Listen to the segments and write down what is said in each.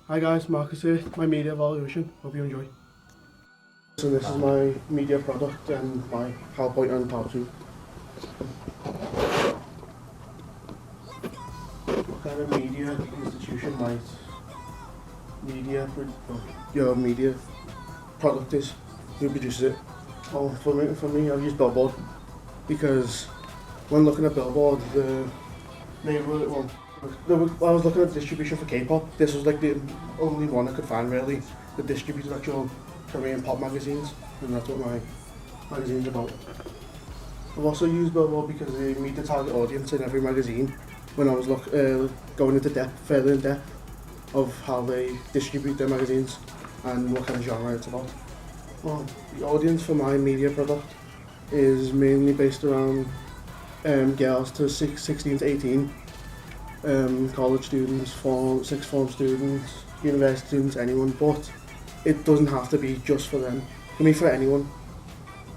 Hi guys, Marcus here, my media evaluation. Hope you enjoy. So this is my media product and my PowerPoint and PowerPoint. What kind of media institution might your media product is? Who produces it? Oh, for me, I've used Billboard because when looking at Billboard, I was looking at the distribution for K-pop. This was like the only one I could find really that distributed actual Korean pop magazines, and that's what my magazine's about. I've also used Billboard because they meet the target audience in every magazine when I was going into further in depth of how they distribute their magazines and what kind of genre it's about. Well, the audience for my media product is mainly based around girls to 16 to 18, college students, sixth form students, university students, anyone, but it doesn't have to be just for them. It can be for anyone,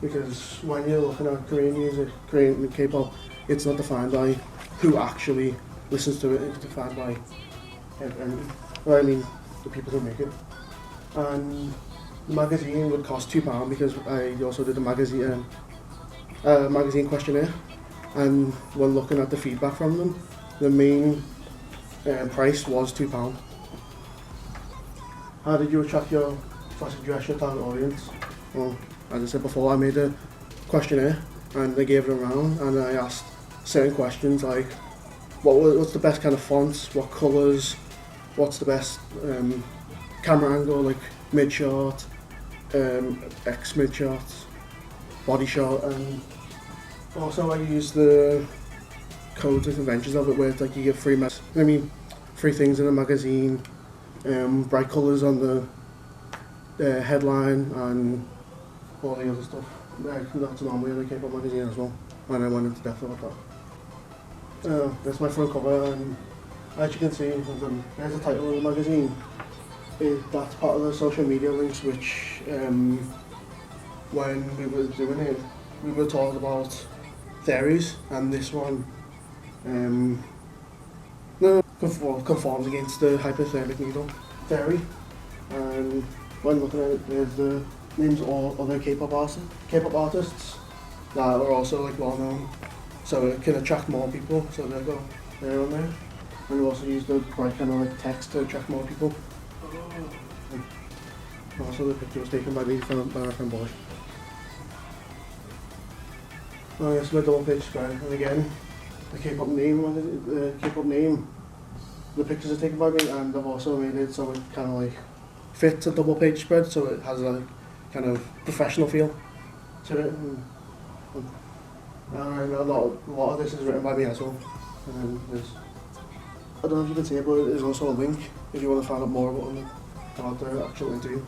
because when you're looking at Korean music, Korean K-pop, it's not defined by who actually listens to it, it's defined by the people who make it. And the magazine would cost £2 because I also did a magazine questionnaire, and when looking at the feedback from them, the main price was £2. How did you address your target audience? Well, as I said before, I made a questionnaire and they gave it around, and I asked certain questions like what's the best kind of fonts, what colours, what's the best camera angle, like mid-shot, X mid-shot, body shot, and also I used the codes and conventions of it where it's like you get free things in a magazine, bright colours on the headline and all the other stuff. That's normally in a K-pop magazine as well, and I went into depth about that. That's my front cover, and as you can see, there's the title of the magazine. That's part of the social media links, which when we were doing it, we were talking about theories, and this one conforms against the hypothermic needle theory. And when looking at it, there's the names of all other K-pop artists that are also like well known, so it can attract more people. So they'll go there on there, and we also use the bright kind of like text to attract more people. Also, the picture was taken by my friend Boy. Oh yes, my double page spread, and again, the K-pop name, the pictures are taken by me, and I've also made it so it kind of like fits a double page spread, so it has a kind of professional feel to it. And a lot of this is written by me as well. And then I don't know if you can see it, but there's also a link if you want to find out more about the actual interview.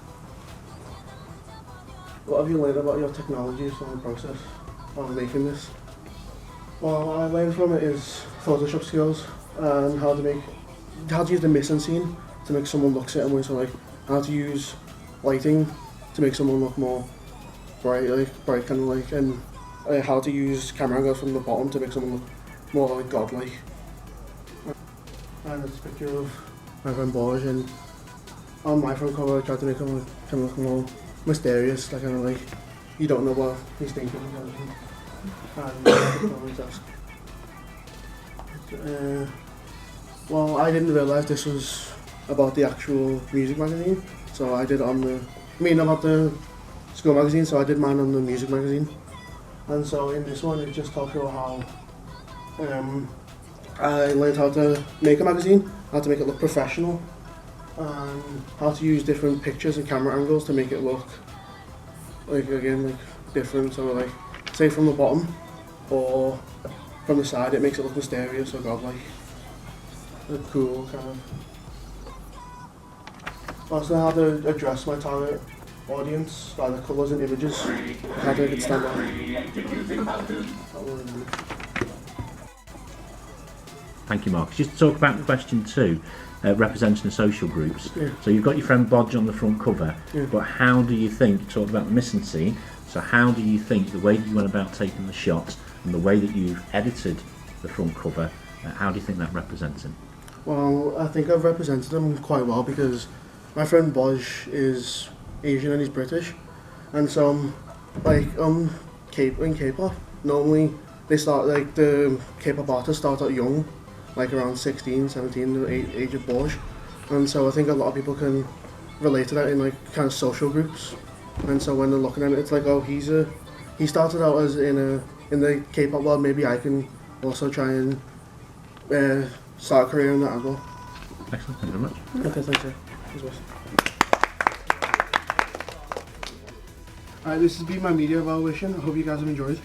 What have you learned about your technologies from the process of making this? Well, what I learned from it is Photoshop skills and how to use the mise-en-scene to make someone look certain way. So like how to use lighting to make someone look more bright kind of like, and how to use camera angles from the bottom to make someone look more like godlike. And it's a picture of my friend Borge, and on my front cover I tried to make him kind of look more mysterious, like kind of like you don't know what he's thinking. Well, I didn't realise this was about the actual music magazine, so I did it about the school magazine, so I did mine on the music magazine. And so in this one, it just talks about how I learned how to make a magazine, how to make it look professional, and how to use different pictures and camera angles to make it look like different. So like say from the bottom or from the side, it makes it look mysterious or godlike, cool kind of. Also how to address my target audience by the colours and images, how to make it stand out. Thank you, Marcus. Just to talk about question 2, representing the social groups. Yeah. So you've got your friend Bodge on the front cover, yeah. But how do you think, you talked about the mise-en-scene, so how do you think the way that you went about taking the shots and the way that you've edited the front cover, how do you think that represents him? Well, I think I've represented them quite well because my friend Boj is Asian and he's British, and so like in K-pop, normally they start like the K-pop artists start out young, like around 16, 17, the age of Boj, and so I think a lot of people can relate to that in like kind of social groups, and so when they're looking at it, it's like, oh, he started out as in the K-pop world, maybe I can also try and start a career in that as well. Excellent, thank you very much. Okay, thanks, sir. Alright, this has been my media evaluation. I hope you guys have enjoyed.